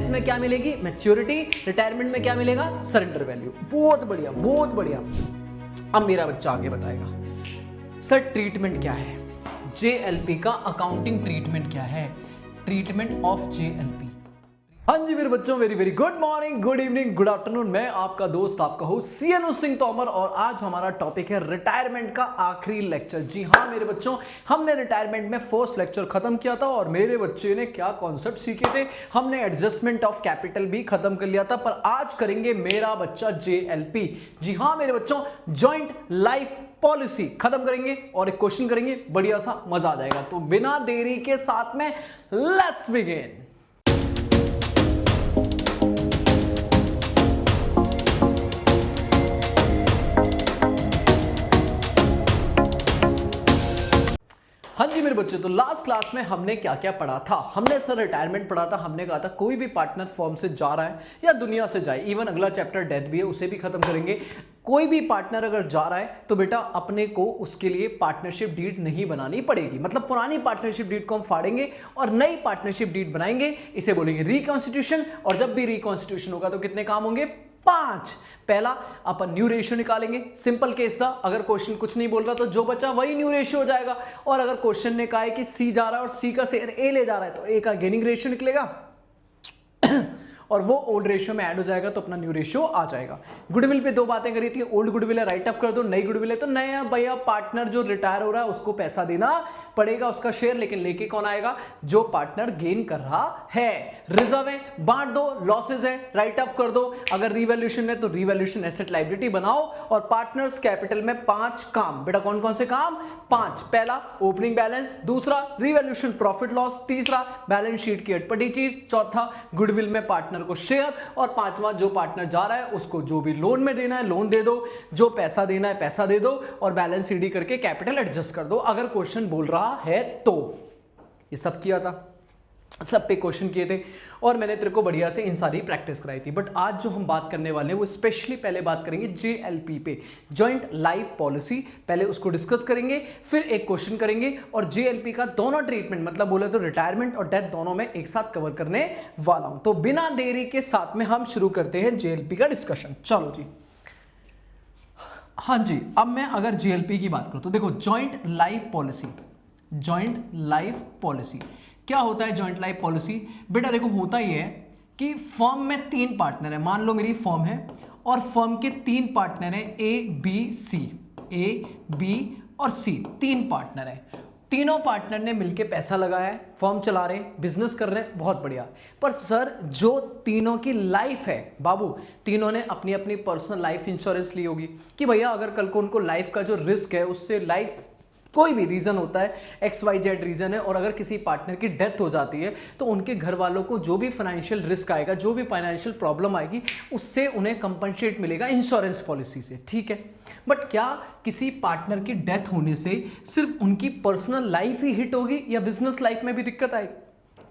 Death में क्या मिलेगी? मैच्योरिटी। रिटायरमेंट में क्या मिलेगा? Surrender value. बहुत बढ़िया, बहुत बढ़िया। अब मेरा बच्चा आगे बताएगा, सर ट्रीटमेंट क्या है? जेएलपी का अकाउंटिंग ट्रीटमेंट क्या है? Treatment of JLP. हाँ जी मेरे बच्चों, very very good morning, good evening, good afternoon. मैं आपका दोस्त, आपका होस्ट सीएनओ सिंह तोमर, और आज हमारा टॉपिक है रिटायरमेंट का आखिरी लेक्चर। जी हाँ मेरे बच्चों, हमने रिटायरमेंट में फर्स्ट लेक्चर खत्म किया था और मेरे बच्चे ने क्या कॉन्सेप्ट सीखे थे, हमने एडजस्टमेंट ऑफ कैपिटल भी खत्म कर लिया था। पर आज करेंगे मेरा बच्चा जेएलपी। जी हाँ मेरे बच्चों, जॉइंट लाइफ पॉलिसी खत्म करेंगे और एक क्वेश्चन करेंगे, बढ़िया सा मजा आ जाएगा। तो बिना देरी के साथ में लेट्स बिगिन। हाँ जी मेरे बच्चे, तो लास्ट क्लास में हमने क्या क्या पढ़ा था? हमने सर रिटायरमेंट पढ़ा था। हमने कहा था कोई भी पार्टनर फर्म से जा रहा है या दुनिया से जाए, इवन अगला चैप्टर डेथ भी है, उसे भी खत्म करेंगे। कोई भी पार्टनर अगर जा रहा है तो बेटा अपने को उसके लिए पार्टनरशिप डीड नहीं बनानी पड़ेगी। मतलब पुरानी पार्टनरशिप डीड को हम फाड़ेंगे और नई पार्टनरशिप डीड बनाएंगे, इसे बोलेंगे रिकॉन्स्टिट्यूशन। और जब भी रिकॉन्स्टिट्यूशन होगा तो कितने काम होंगे? 5। पहला अपन न्यू रेशियो निकालेंगे, सिंपल केस था। अगर क्वेश्चन कुछ नहीं बोल रहा तो जो बचा वही न्यू रेशियो हो जाएगा। और अगर क्वेश्चन ने कहा है कि सी जा रहा है और सी का शेयर ए ले जा रहा है तो ए का गेनिंग रेशियो निकलेगा और वो ओल्ड रेशियो में ऐड हो जाएगा तो अपना न्यू रेशियो आ जाएगा। गुडविल पे 2 बातें करी थी, ओल्ड गुडविल है राइट अप कर दो, नई गुडविल है तो नया भैया पार्टनर जो रिटायर हो रहा है उसको पैसा देना पड़ेगा उसका शेयर, लेकिन लेके कौन आएगा? जो पार्टनर गेन कर रहा है। रिजर्व है बांट दो, लॉसेज है राइट अप कर दो, अगर रिवैल्यूएशन है तो रिवैल्यूएशन एसेट लायबिलिटी बनाओ। और पार्टनर्स कैपिटल में 5 काम, बेटा कौन कौन से काम? 5। पहला ओपनिंग बैलेंस, दूसरा रिवैल्यूएशन प्रॉफिट लॉस, तीसरा बैलेंस शीट की अटपटी चीज, चौथा गुडविल में पार्टनर को शेयर, और 5वां जो पार्टनर जा रहा है उसको जो भी लोन में देना है लोन दे दो, जो पैसा देना है पैसा दे दो, और बैलेंस सीडी करके कैपिटल एडजस्ट कर दो अगर क्वेश्चन बोल रहा है तो। ये सब किया था, सब पे क्वेश्चन किए थे और मैंने तेरे को बढ़िया से इन सारी प्रैक्टिस कराई थी। बट आज जो हम बात करने वाले हैं वो स्पेशली पहले बात करेंगे जेएलपी पे, जॉइंट लाइफ पॉलिसी। पहले उसको डिस्कस करेंगे, फिर एक क्वेश्चन करेंगे और जेएलपी का दोनों ट्रीटमेंट, मतलब बोले तो रिटायरमेंट और डेथ दोनों में एक साथ कवर करने वाला हूं। तो बिना देरी के साथ में हम शुरू करते हैं जेएलपी का डिस्कशन। चलो जी, हाँ जी, अब मैं अगर जेएलपी की बात करूं तो देखो joint life policy, joint life policy क्या होता है? जॉइंट लाइफ पॉलिसी बेटा देखो होता ही है कि फर्म में 3 पार्टनर है। मान लो मेरी फर्म है और फर्म के 3 पार्टनर है, A B C, A B और सी, 3 पार्टनर है। तीनों पार्टनर ने मिलके पैसा लगाया है, फर्म चला रहे हैं, बिजनेस कर रहे हैं, बहुत बढ़िया। पर सर जो तीनों की लाइफ है बाबू, तीनों ने अपनी अपनी पर्सनल लाइफ इंश्योरेंस ली होगी कि भैया अगर कल को उनको लाइफ का जो रिस्क है उससे लाइफ कोई भी रीजन होता है, XYZ रीजन है, और अगर किसी पार्टनर की डेथ हो जाती है तो उनके घर वालों को जो भी फाइनेंशियल रिस्क आएगा, जो भी फाइनेंशियल प्रॉब्लम आएगी, उससे उन्हें कंपनसेट मिलेगा इंश्योरेंस पॉलिसी से, ठीक है। बट क्या किसी पार्टनर की डेथ होने से सिर्फ उनकी पर्सनल लाइफ ही हिट होगी या बिजनेस लाइफ में भी दिक्कत आएगी?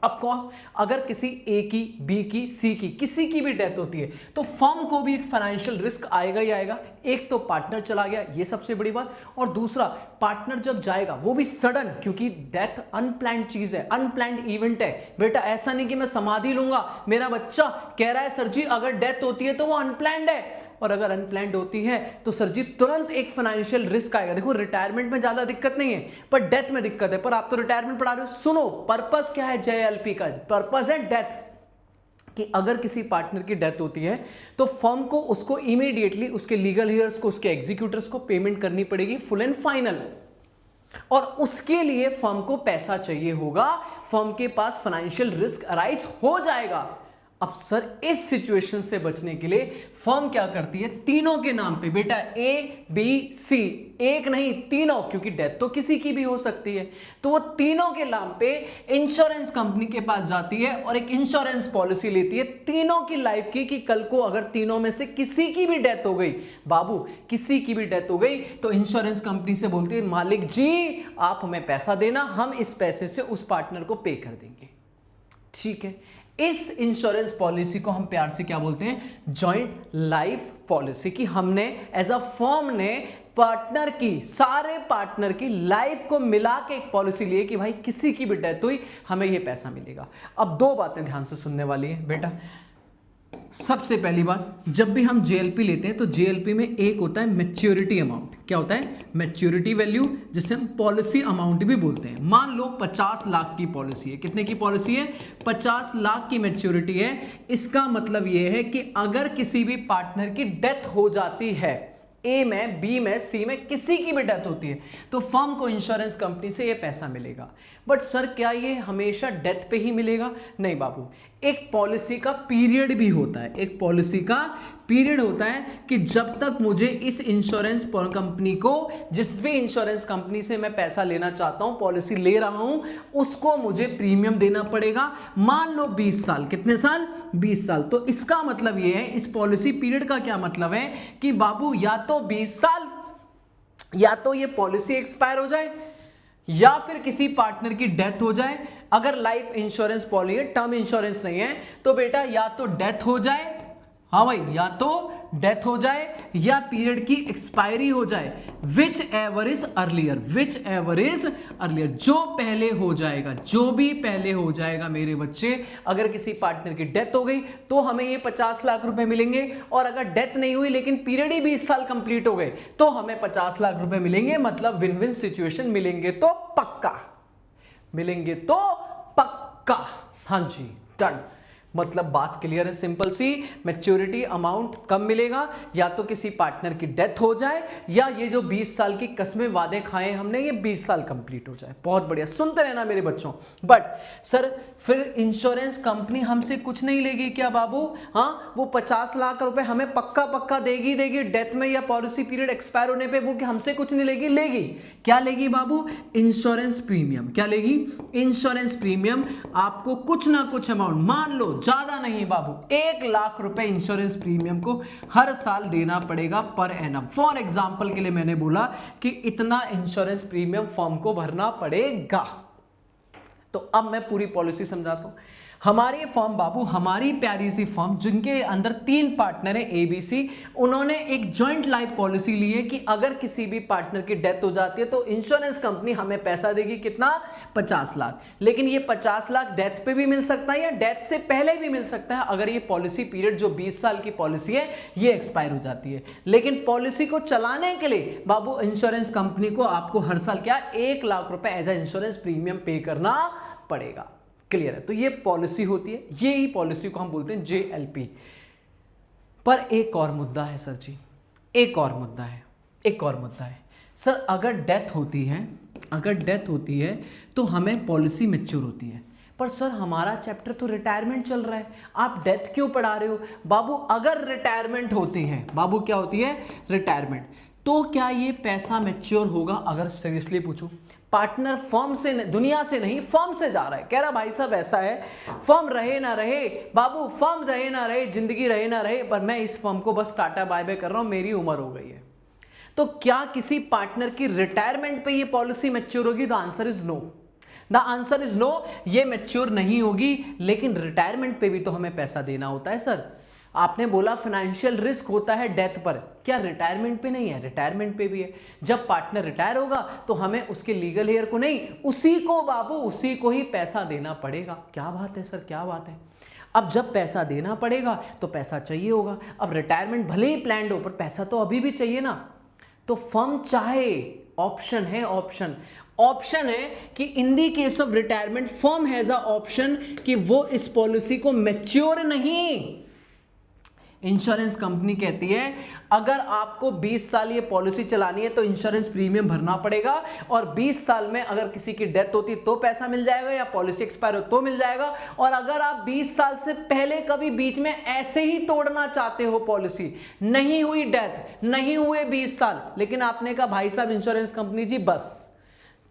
ऑफ कोर्स, अगर किसी ए की, बी की, सी की, किसी की भी डेथ होती है तो फर्म को भी एक फाइनेंशियल रिस्क आएगा ही आएगा। एक तो पार्टनर चला गया, ये सबसे बड़ी बात, और दूसरा पार्टनर जब जाएगा वो भी सडन, क्योंकि डेथ अनप्लान्ड चीज है, अनप्लान्ड इवेंट है बेटा। ऐसा नहीं कि मैं समाधि लूंगा, मेरा बच्चा कह रहा है सर जी अगर डेथ होती है तो वो अनप्लान्ड है, और अगर अनप्लान्ड होती है तो सर जी तुरंत एक फाइनेंशियल रिस्क आएगा। देखो रिटायरमेंट में ज्यादा दिक्कत नहीं है पर डेथ में दिक्कत है। पर आप तो रिटायरमेंट पढ़ा रहे हो, सुनो पर्पस क्या है जेएलपी का? पर्पस है डेथ, कि अगर किसी पार्टनर की डेथ होती है तो फर्म को उसको इमीडिएटली उसके लीगल हियर्स को, उसके एग्जीक्यूटर्स को पेमेंट करनी पड़ेगी फुल एंड फाइनल, और उसके लिए फर्म को पैसा चाहिए होगा, फर्म के पास फाइनेंशियल रिस्क अराइज हो जाएगा। अब सर इस सिचुएशन से बचने के लिए फर्म क्या करती है? तीनों के नाम पे बेटा ए बी सी, एक नहीं तीनों, क्योंकि डेथ तो किसी की भी हो सकती है, तो वो तीनों के नाम पे इंश्योरेंस कंपनी के पास जाती है और एक इंश्योरेंस पॉलिसी लेती है तीनों की लाइफ की, कि कल को अगर तीनों में से किसी की भी डेथ हो गई, बाबू किसी की भी डेथ हो गई, तो इंश्योरेंस कंपनी से बोलती है मालिक जी आप हमें पैसा देना, हम इस पैसे से उस पार्टनर को पे कर देंगे, ठीक है। इस इंश्योरेंस पॉलिसी को हम प्यार से क्या बोलते हैं? Joint life policy. कि हमने एज अ फर्म ने पार्टनर की, सारे पार्टनर की लाइफ को मिला के एक पॉलिसी लिए कि भाई किसी की भी डेथ हुई हमें ये पैसा मिलेगा। अब दो बातें ध्यान से सुनने वाली है बेटा। सबसे पहली बात, जब भी हम जेएलपी लेते हैं तो जेएलपी में एक होता है मैच्योरिटी अमाउंट। क्या होता है? मैच्योरिटी वैल्यू, जिसे हम पॉलिसी अमाउंट भी बोलते हैं। मान लो 50 लाख की पॉलिसी है। कितने की पॉलिसी है? 50 लाख की मैच्योरिटी है। इसका मतलब यह है कि अगर किसी भी पार्टनर की डेथ हो जाती है, ए में, बी में, सी में, किसी की भी डेथ होती है, तो फर्म को इंश्योरेंस कंपनी से ये पैसा मिलेगा। बट सर क्या ये हमेशा डेथ पे ही मिलेगा? नहीं बाबू, एक पॉलिसी का पीरियड भी होता है। एक पॉलिसी का पीरियड होता है कि जब तक मुझे इस इंश्योरेंस कंपनी को, जिस भी इंश्योरेंस कंपनी से मैं पैसा लेना चाहता हूं, पॉलिसी ले रहा हूं, उसको मुझे प्रीमियम देना पड़ेगा। मान लो 20 साल। कितने साल? 20 साल। तो इसका मतलब ये है, इस पॉलिसी पीरियड का क्या मतलब है कि बाबू या तो 20 साल, या तो ये पॉलिसी एक्सपायर हो जाए, या फिर किसी पार्टनर की डेथ हो जाए। अगर लाइफ इंश्योरेंस पॉलिसी है, टर्म इंश्योरेंस नहीं है, तो बेटा या तो डेथ हो जाए, हाँ भाई, या तो डेथ हो जाए या पीरियड की एक्सपायरी हो जाए। Which ever is earlier, which ever is earlier, जो पहले हो जाएगा, जो भी पहले हो जाएगा मेरे बच्चे। अगर किसी पार्टनर की डेथ हो गई तो हमें ये 50 लाख रुपए मिलेंगे, और अगर डेथ नहीं हुई लेकिन पीरियड ही 20 साल कंप्लीट हो गए तो हमें 50 लाख रुपए मिलेंगे। मतलब विन विन सिचुएशन। मिलेंगे तो पक्का, मिलेंगे तो पक्का। हाँ जी, डन। मतलब बात क्लियर है, सिंपल सी। मैच्योरिटी अमाउंट कब मिलेगा? या तो किसी पार्टनर की डेथ हो जाए, या ये जो 20 साल की कस्में वादे खाए हमने, ये 20 साल कंप्लीट हो जाए। बहुत बढ़िया, सुनते रहना मेरे बच्चों। बट सर फिर इंश्योरेंस कंपनी हमसे कुछ नहीं लेगी क्या बाबू? हाँ, वो 50 लाख रुपए हमें पक्का देगी डेथ में या पॉलिसी पीरियड एक्सपायर होने पे। वो कि हमसे कुछ नहीं लेगी? लेगी। क्या लेगी बाबू? Insurance premium. क्या लेगी? Insurance premium. आपको कुछ ना कुछ अमाउंट, मान लो ज्यादा नहीं बाबू, 1 लाख रुपए इंश्योरेंस प्रीमियम को हर साल देना पड़ेगा पर एनम। फॉर एग्जांपल के लिए मैंने बोला कि इतना इंश्योरेंस प्रीमियम फर्म को भरना पड़ेगा। तो अब मैं पूरी पॉलिसी समझाता हूं। हमारी फर्म बाबू, हमारी प्यारी सी फर्म, जिनके अंदर 3 पार्टनर है ABC, उन्होंने एक जॉइंट लाइफ पॉलिसी ली है कि अगर किसी भी पार्टनर की डेथ हो जाती है तो इंश्योरेंस कंपनी हमें पैसा देगी। कितना? 50 लाख। लेकिन ये 50 लाख डेथ पे भी मिल सकता है या डेथ से पहले भी मिल सकता है, अगर ये पॉलिसी पीरियड जो 20 साल की पॉलिसी है ये एक्सपायर हो जाती है। लेकिन पॉलिसी को चलाने के लिए बाबू इंश्योरेंस कंपनी को आपको हर साल क्या, 1 लाख रुपए एज ए इंश्योरेंस प्रीमियम पे करना पड़ेगा। क्लियर है? तो ये पॉलिसी होती है, ये ही पॉलिसी को हम बोलते हैं JLP। पर एक और मुद्दा है सर जी, एक और मुद्दा है सर। अगर डेथ होती है तो हमें पॉलिसी मैच्योर होती है। पर सर हमारा चैप्टर तो रिटायरमेंट चल रहा है, आप डेथ क्यों पढ़ा रहे हो? बाबू अगर रिटायरमेंट होती है, बाबू क्या होती है? रिटायरमेंट, तो क्या ये पैसा मैच्योर होगा? अगर सीरियसली पूछूं, पार्टनर फर्म से, दुनिया से नहीं, फर्म से जा रहा है, कह रहा भाई साहब ऐसा है, फर्म रहे ना रहे बाबू, फर्म रहे ना रहे, जिंदगी रहे ना रहे, पर मैं इस फर्म को बस टाटा बाय बाय कर रहा हूं, मेरी उम्र हो गई है। तो क्या किसी पार्टनर की रिटायरमेंट पे ये पॉलिसी मैच्योर होगी? The answer is no. The answer is no, ये मैच्योर नहीं होगी। लेकिन रिटायरमेंट पे भी तो हमें पैसा देना होता है सर। आपने बोला फाइनेंशियल रिस्क होता है डेथ पर, क्या रिटायरमेंट पे नहीं है? रिटायरमेंट पे भी है। जब पार्टनर रिटायर होगा तो हमें उसके लीगल हेयर को नहीं, उसी को बाबू, उसी को ही पैसा देना पड़ेगा। क्या बात है सर, क्या बात है। अब जब पैसा देना पड़ेगा तो पैसा चाहिए होगा। अब रिटायरमेंट भले ही प्लान्ड हो पर पैसा तो अभी भी चाहिए ना। तो फर्म चाहे, ऑप्शन है, ऑप्शन है कि in the case of retirement firm has a option कि वो इस पॉलिसी को मैच्योर नहीं, इंश्योरेंस कंपनी कहती है अगर आपको 20 साल ये पॉलिसी चलानी है तो इंश्योरेंस प्रीमियम भरना पड़ेगा, और 20 साल में अगर किसी की डेथ होती तो पैसा मिल जाएगा, या पॉलिसी एक्सपायर हो तो मिल जाएगा। और अगर आप 20 साल से पहले कभी बीच में ऐसे ही तोड़ना चाहते हो, पॉलिसी नहीं हुई डेथ, नहीं हुए 20 साल, लेकिन आपने कहा भाई साहब इंश्योरेंस कंपनी जी बस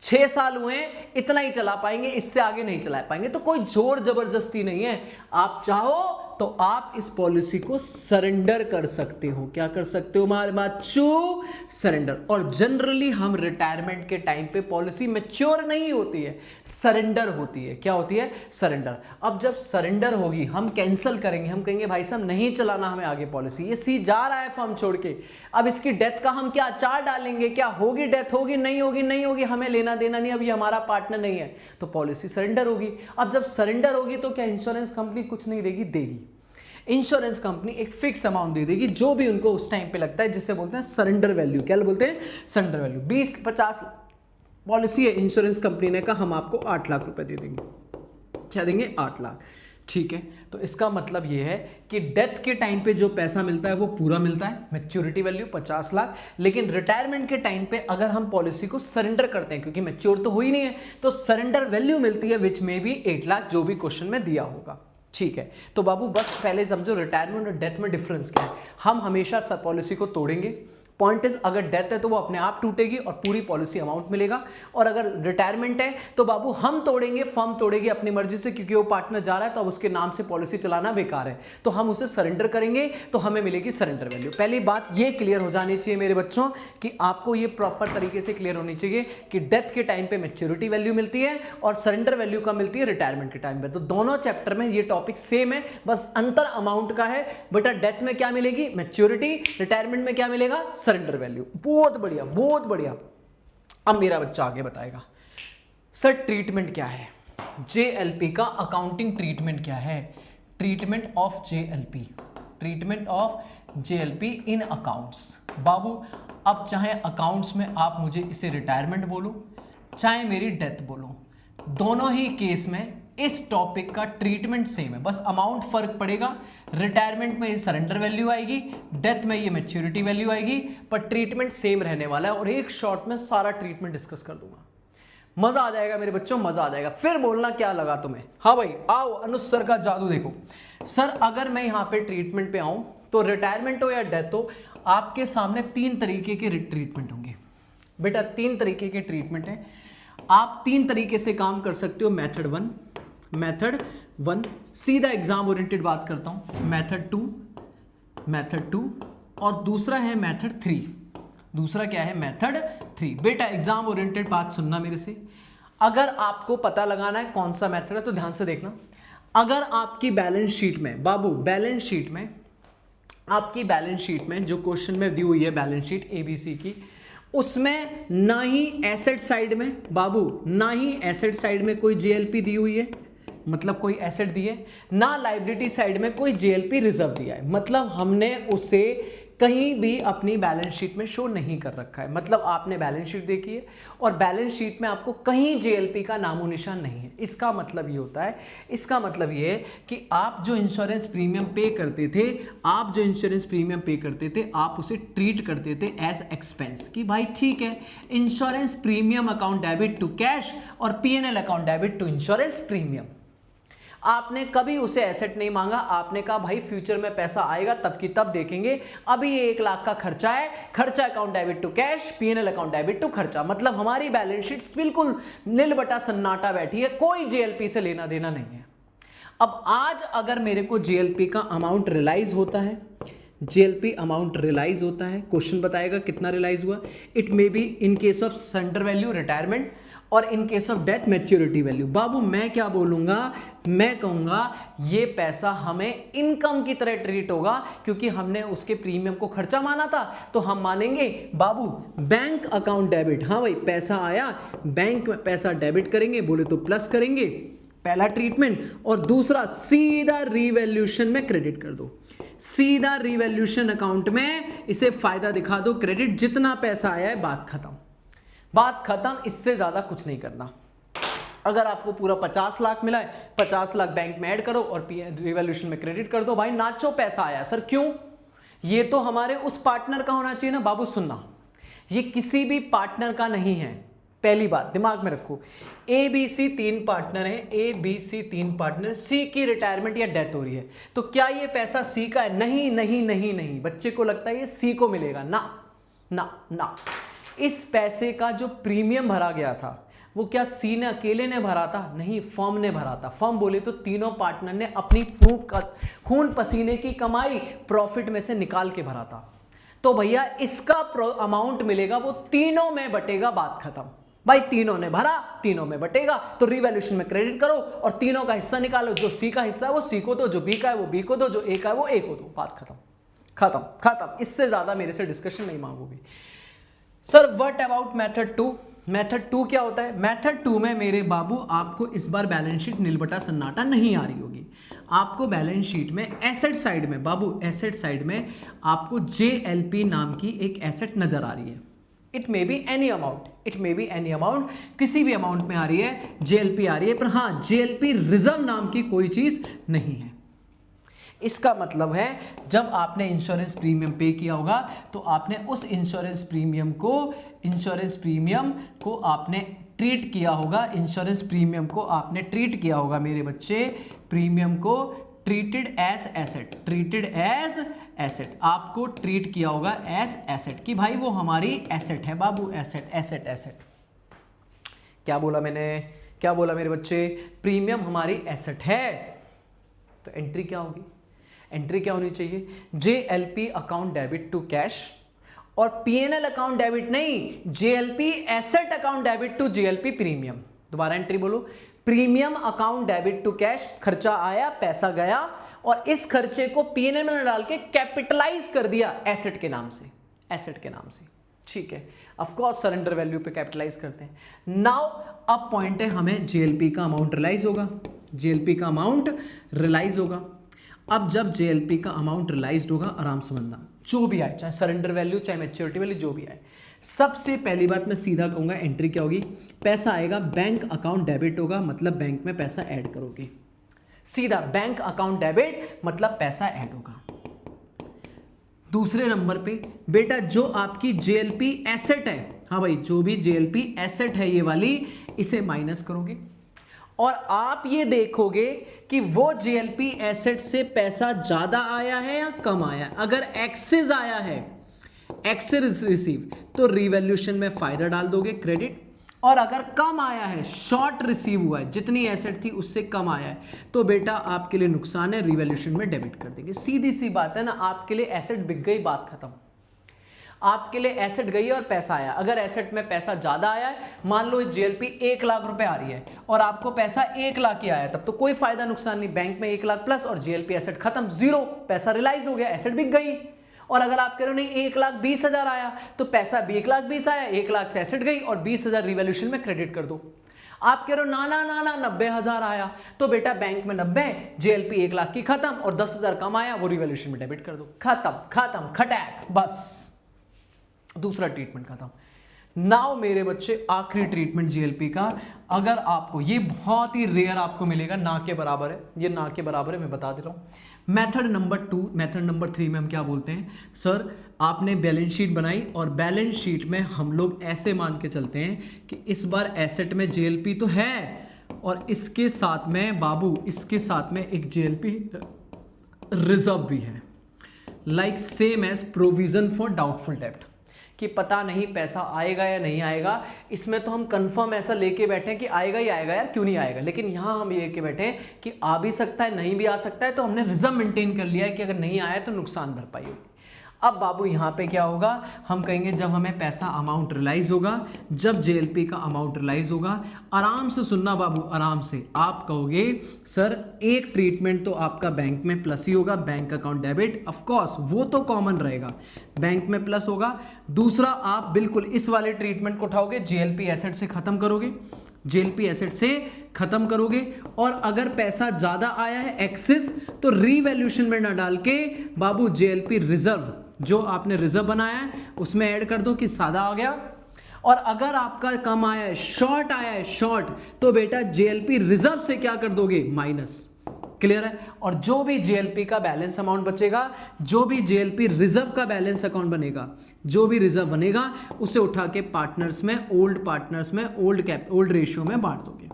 6 साल हुए, इतना ही चला पाएंगे, इससे आगे नहीं चला पाएंगे, तो कोई जोर जबरदस्ती नहीं है। आप चाहो तो आप इस पॉलिसी को सरेंडर कर सकते हो। क्या कर सकते हो हमारे बच्चों? सरेंडर। और जनरली हम रिटायरमेंट के टाइम पे पॉलिसी मैच्योर नहीं होती है, सरेंडर होती है। क्या होती है? सरेंडर। अब जब सरेंडर होगी हम कैंसिल करेंगे, हम कहेंगे भाई साहब नहीं चलाना हमें आगे पॉलिसी, ये सी जा रहा है फर्म छोड़ के, अब इसकी डेथ का हम क्या अचार डालेंगे? क्या होगी डेथ? होगी नहीं होगी? नहीं होगी, हमें लेना देना नहीं, अभी हमारा पार्टनर नहीं है, तो पॉलिसी सरेंडर होगी। अब जब सरेंडर होगी तो क्या इंश्योरेंस कंपनी कुछ नहीं देगी? देगी। इंश्योरेंस कंपनी एक फिक्स अमाउंट दे देगी जो भी उनको उस टाइम पे लगता है, जिसे बोलते हैं सरेंडर वैल्यू। क्या बोलते हैं? Surrender value. 20-50 पॉलिसी है, इंश्योरेंस कंपनी ने कहा हम आपको 8 लाख रुपए दे देंगे। क्या देंगे? 8 लाख। ठीक है, तो इसका मतलब ये है कि डेथ के टाइम पे जो पैसा मिलता है वो पूरा मिलता है, मैच्योरिटी वैल्यू 50 लाख। लेकिन रिटायरमेंट के टाइम पे अगर हम पॉलिसी को सरेंडर करते हैं, क्योंकि मैच्योर तो हुई नहीं है, तो सरेंडर वैल्यू मिलती है विच में भी 8 लाख, जो भी क्वेश्चन में दिया होगा। ठीक है, तो बाबू बस पहले समझो रिटायरमेंट और डेथ में डिफरेंस क्या है। हम हमेशा पॉलिसी को तोड़ेंगे। पॉइंट इज, अगर डेथ है तो वो अपने आप टूटेगी और पूरी पॉलिसी अमाउंट मिलेगा, और अगर रिटायरमेंट है तो बाबू हम तोड़ेंगे, फर्म तोड़ेगी अपनी मर्जी से, क्योंकि वो पार्टनर जा रहा है तो अब उसके नाम से पॉलिसी चलाना बेकार है, तो हम उसे सरेंडर करेंगे तो हमें मिलेगी सरेंडर वैल्यू। पहली बात ये क्लियर हो जानी चाहिए मेरे बच्चों कि आपको ये प्रॉपर तरीके से क्लियर होनी चाहिए कि डेथ के टाइम पे मैच्योरिटी वैल्यू मिलती है और सरेंडर वैल्यू का मिलती है रिटायरमेंट के टाइम पे। तो दोनों चैप्टर में ये टॉपिक सेम है, बस अंतर अमाउंट का है। बेटा डेथ में क्या मिलेगी? मैच्योरिटी। रिटायरमेंट में क्या मिलेगा? Surrender value. बहुत बढ़िया, बहुत बढ़िया। अब मेरा बच्चा आगे बताएगा, सर ट्रीटमेंट क्या है? जेएलपी का अकाउंटिंग ट्रीटमेंट क्या है? Treatment of JLP, treatment of JLP in accounts. बाबू अब चाहे अकाउंट्स में आप मुझे इसे रिटायरमेंट बोलो, चाहे मेरी डेथ बोलो, दोनों ही केस में इस टॉपिक का ट्रीटमेंट सेम है, बस अमाउंट फर्क पड़ेगा। रिटायरमेंट में ये सरेंडर वैल्यू आएगी, डेथ में ये मैच्योरिटी वैल्यू आएगी, पर ट्रीटमेंट सेम रहने वाला है। और एक शॉर्ट में सारा ट्रीटमेंट डिस्कस कर दूंगा, मजा आ जाएगा मेरे बच्चों, मजा आ जाएगा। फिर बोलना क्या लगा तुम्हें? हाँ भाई आओ, अनुज सर का जादू देखो। सर अगर मैं यहाँ पे ट्रीटमेंट पे आऊं तो रिटायरमेंट हो या डेथ हो, आपके सामने 3 तरीके के ट्रीटमेंट होंगे। बेटा 3 तरीके के ट्रीटमेंट है, आप 3 तरीके से काम कर सकते हो। मेथड 1, मेथड 1 सीधा एग्जाम ओरिएंटेड बात करता हूं, मेथड 2, मेथड 2, और दूसरा है मेथड 3। दूसरा क्या है? मेथड 3। बेटा एग्जाम ओरिएंटेड बात सुनना मेरे से, अगर आपको पता लगाना है कौन सा मेथड है तो ध्यान से देखना। अगर आपकी बैलेंस शीट में, बाबू बैलेंस शीट में, आपकी बैलेंस शीट में जो क्वेश्चन में दी हुई है बैलेंस शीट एबीसी की, उसमें ना ही एसेट साइड में, बाबू ना ही एसेट साइड में कोई जेएलपी दी हुई है, मतलब कोई एसेट दी है, ना लायबिलिटी साइड में कोई जेएलपी रिजर्व दिया है, मतलब हमने उसे कहीं भी अपनी बैलेंस शीट में शो नहीं कर रखा है। मतलब आपने बैलेंस शीट देखी है और बैलेंस शीट में आपको कहीं जेएलपी का नामो निशान नहीं है। इसका मतलब ये होता है, इसका मतलब ये है कि आप जो इंश्योरेंस प्रीमियम पे करते थे, आप जो इंश्योरेंस प्रीमियम पे करते थे, आप उसे ट्रीट करते थे एज एक्सपेंस, कि भाई ठीक है insurance premium account debit to cash और PNL account debit to insurance premium. आपने कभी उसे एसेट नहीं मांगा, आपने कहा भाई फ्यूचर में पैसा आएगा तब की तब देखेंगे, अभी ये 1 लाख का खर्चा है, खर्चा account debit to cash, PNL account debit to खर्चा। मतलब हमारी बैलेंस शीट बिल्कुल नील बटा सन्नाटा बैठी है, कोई जेएलपी से लेना देना नहीं है। अब आज अगर मेरे को जेएलपी का अमाउंट रियलाइज होता है, जेएलपी अमाउंट रियलाइज होता है, क्वेश्चन बताएगा कितना रियलाइज हुआ। It may be in case of surrender value retirement और in case of death maturity value. बाबू मैं क्या बोलूंगा? मैं कहूंगा ये पैसा हमें इनकम की तरह ट्रीट होगा, क्योंकि हमने उसके प्रीमियम को खर्चा माना था, तो हम मानेंगे बाबू बैंक अकाउंट डेबिट। हाँ भाई पैसा आया, बैंक में पैसा डेबिट करेंगे, बोले तो प्लस करेंगे, पहला ट्रीटमेंट। और दूसरा सीधा रिवैल्यूएशन में क्रेडिट कर दो, सीधा रिवैल्यूएशन अकाउंट में इसे फायदा दिखा दो, क्रेडिट, जितना पैसा आया है बात खत्म, बात खत्म, इससे ज्यादा कुछ नहीं करना। अगर आपको पूरा 50 लाख मिला है, 50 लाख बैंक में ऐड करो और रिवैल्यूएशन में क्रेडिट कर दो, भाई नाचो पैसा आया। सर क्यों? ये तो हमारे उस पार्टनर का होना चाहिए ना। बाबू सुनना, ये किसी भी पार्टनर का नहीं है, पहली बात दिमाग में रखो। ए बी सी 3 पार्टनर है, ए बी सी 3 पार्टनर, सी की रिटायरमेंट या डेथ हो रही है, तो क्या ये पैसा सी का है? नहीं नहीं नहीं नहीं, बच्चे को लगता है ये सी को मिलेगा, ना ना ना। इस पैसे का जो प्रीमियम भरा गया था वो क्या सी ने अकेले ने भरा था? नहीं, फर्म ने भरा था। फर्म बोले तो तीनों पार्टनर ने अपनी खून पसीने की कमाई प्रॉफिट में से निकाल के भरा था। तो भैया इसका अमाउंट मिलेगा वो तीनों में बटेगा, बात खत्म। भाई तीनों ने भरा, तीनों में बटेगा, तो रिवैल्यूएशन में क्रेडिट करो और तीनों का हिस्सा निकालो। जो सी का हिस्सा है वो सी को दो, जो बी का है वो बी को दो, जो ए का है वो ए को दो, बात खत्म खत्म खत्म। इससे ज्यादा मेरे से डिस्कशन नहीं मांगोगे। Sir what about method 2? Method 2 क्या होता है? मेथड 2 में मेरे बाबू आपको इस बार बैलेंस शीट नीलबटा सन्नाटा नहीं आ रही होगी। आपको बैलेंस शीट में एसेट साइड में बाबू, एसेट साइड में आपको JLP नाम की एक एसेट नजर आ रही है। It may be any amount, it may be any amount, किसी भी अमाउंट में आ रही है, JLP आ रही है, पर हाँ JLP रिजर्व नाम की कोई चीज नहीं है। इसका मतलब है जब आपने इंश्योरेंस प्रीमियम पे किया होगा तो आपने उस इंश्योरेंस प्रीमियम को आपने ट्रीट किया होगा, इंश्योरेंस प्रीमियम को आपने ट्रीट किया होगा मेरे बच्चे, प्रीमियम को treated as asset, treated as asset, आपको ट्रीट किया होगा एज एसेट कि भाई वो हमारी एसेट है बाबू, एसेट एसेट एसेट। क्या बोला मैंने, क्या बोला मेरे बच्चे? प्रीमियम हमारी एसेट है। तो एंट्री क्या होगी? एंट्री क्या होनी चाहिए? JLP account debit to cash, और PNL अकाउंट डेबिट नहीं, JLP asset account debit to JLP premium. दोबारा एंट्री बोलो, premium account debit to cash, खर्चा आया, पैसा गया, और इस खर्चे को PNL में डाल के कैपिटलाइज कर दिया एसेट के नाम से, एसेट के नाम से, ठीक है। ऑफ कोर्स सरेंडर वैल्यू पे कैपिटलाइज करते हैं। नाउ अब पॉइंट है, हमें JLP का अमाउंट रियलाइज होगा, JLP का अमाउंट रियलाइज होगा। अब जब JLP का अमाउंट रियलाइज होगा, आराम से समझना, जो भी आए, चाहे सरेंडर वैल्यू चाहे मैच्योरिटी वैल्यू, जो भी आए, सबसे पहली बात मैं सीधा कहूंगा, एंट्री क्या होगी? पैसा आएगा, बैंक अकाउंट डेबिट होगा, मतलब बैंक में पैसा ऐड करोगे, सीधा बैंक अकाउंट डेबिट मतलब पैसा ऐड होगा। दूसरे नंबर पे बेटा जो आपकी JLP एसेट है, हाँ भाई जो भी JLP एसेट है ये वाली, इसे माइनस करोगे और आप ये देखोगे कि वो JLP एसेट से पैसा ज्यादा आया है या कम आया है। अगर एक्सेस आया है, एक्सेस रिसीव, तो रिवैल्यूएशन में फायदा डाल दोगे, क्रेडिट, और अगर कम आया है, शॉर्ट रिसीव हुआ है, जितनी एसेट थी उससे कम आया है, तो बेटा आपके लिए नुकसान है, रिवैल्यूएशन में डेबिट कर देंगे। सीधी सी बात है ना, आपके लिए एसेट बिक गई, बात खत्म। आपके लिए एसेट गई है और पैसा आया। अगर एसेट में पैसा ज्यादा आया है, मान लो JLP 1 लाख रुपए आ रही है और आपको पैसा 1 लाख ही आया, तब तो कोई फायदा नुकसान नहीं, बैंक में 1 लाख प्लस और JLP एसेट खत्म, जीरो, पैसा रियलाइज हो गया, एसेट बिक गई। और अगर आप कह रहे हो नहीं 1,20,000 आया, तो पैसा भी 1,20,000 आया, 1 लाख से एसेट गई और 20,000 रिवैल्यूएशन में क्रेडिट कर दो। आप कह रहे हो ना ना ना ना 90,000 आया, तो बेटा बैंक में 90, JLP 1 लाख की खत्म और 10,000 कम आया, वो रिवैल्यूएशन में डेबिट कर दो, खत्म खत्म खटैक, बस दूसरा ट्रीटमेंट खत्म। नाउ मेरे बच्चे आखिरी ट्रीटमेंट JLP का, अगर आपको ये बहुत ही रेयर आपको मिलेगा, ना के बराबर है, ये ना के बराबर है, मैं बता दे रहा हूं। मेथड नंबर 2, मेथड नंबर 3 में हम क्या बोलते हैं? सर आपने बैलेंस शीट बनाई और बैलेंस शीट में हम लोग ऐसे मान के चलते हैं कि इस बार एसेट में JLP तो है और इसके साथ में बाबू, इसके साथ में एक JLP रिजर्व भी है, like same as provision for doubtful डेब्ट, कि पता नहीं पैसा आएगा या नहीं आएगा। इसमें तो हम कंफर्म ऐसा लेके बैठे हैं कि आएगा ही आएगा यार, क्यों नहीं आएगा, लेकिन यहाँ हम ये लेके बैठे हैं कि आ भी सकता है, नहीं भी आ सकता है, तो हमने रिजर्व मेंटेन कर लिया है कि अगर नहीं आया तो नुकसान भरपाई होगी। अब बाबू यहाँ पे क्या होगा, हम कहेंगे जब हमें पैसा अमाउंट रियलाइज होगा, जब JLP का अमाउंट रियलाइज होगा, आराम से सुनना बाबू, आराम से, आप कहोगे सर एक ट्रीटमेंट तो आपका बैंक में प्लस ही होगा, bank account debit, of course वो तो कॉमन रहेगा, बैंक में प्लस होगा। दूसरा आप बिल्कुल इस वाले ट्रीटमेंट को उठाओगे, JLP एसेट से खत्म करोगे, JLP एसेट से खत्म करोगे, और अगर पैसा ज्यादा आया है एक्सेस, तो रीवैल्यूएशन में ना डाल के बाबू JLP रिजर्व, जो आपने रिजर्व बनाया है उसमें ऐड कर दो कि सादा आ गया। और अगर आपका कम आया है, शॉर्ट आया है, शॉर्ट, तो बेटा JLP रिजर्व से क्या कर दोगे, माइनस, क्लियर है। और जो भी JLP का बैलेंस अमाउंट बचेगा, जो भी JLP रिजर्व का बैलेंस अकाउंट बनेगा, जो भी रिजर्व बनेगा, उसे उठा के पार्टनर्स में, ओल्ड पार्टनर्स में, ओल्ड रेशियो में बांट दोगे,